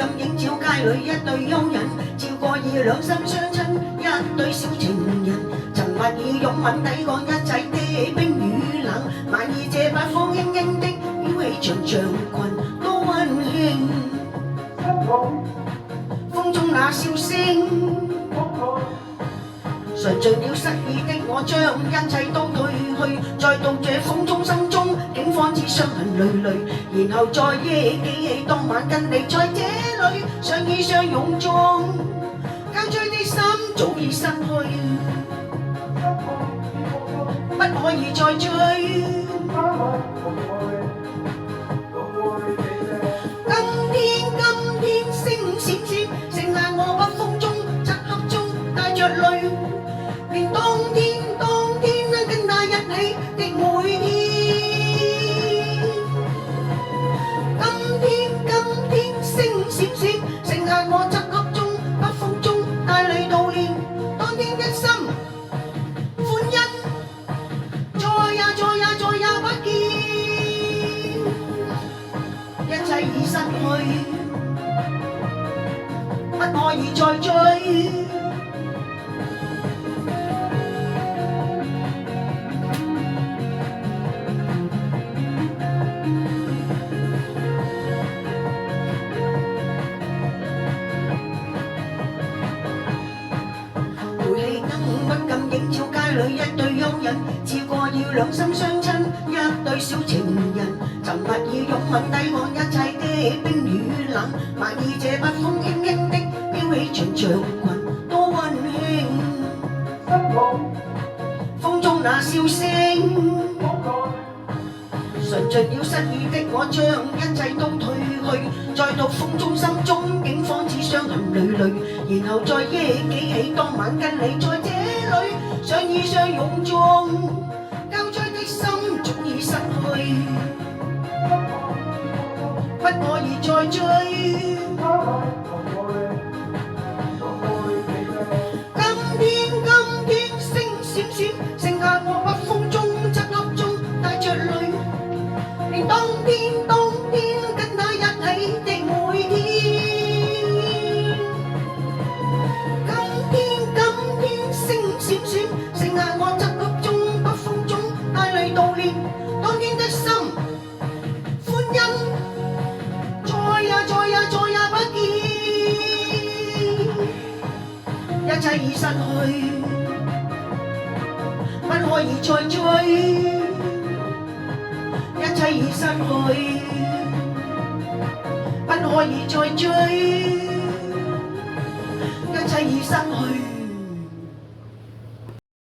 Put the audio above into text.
禁映照街裏一對幽人，照過已兩心相親，一對小情人，曾蜜意擁吻抵抗一切的冰與冷，萬意這把風輕輕的飄起長長裙，多溫馨。風中那笑聲，嘗盡了失意的我，將一切都褪去，再到這風中心中，竟方知傷痕累累，然後再憶記起當晚跟你在這裏相依相擁中，交追的心早已失去，不可以再追。今天星閃閃，剩下我北風中漆黑中帶着淚，連當天跟他一起的每天。今天星閃閃，剩下我漆黑中北風中帶淚悼念當天的心歡欣，再也不見，一切已失去，不可以再追。映照街裏一對幽人，照過要兩心相親，一對小情人，曾蜜意擁吻抵抗一切的冰與冷，萬意這北風輕輕的飄起長長裙，多溫馨。風中那笑聲，嘗盡了失意的我，將一切都褪去，再到風中心中，竟方知傷痕累累，然後再憶記起當晚跟你在這裏相依相擁中，交追的心早已失去，不可以再追。今天星閃閃，剩下我北風中漆黑中帶着淚，連當天跟他一起的每天。今天星閃閃，剩下我漆黑中北風中帶淚悼念當天的心歡欣，再也不見，一切已失去，不可以再追，一切已失去，不可以再追，一切已失去。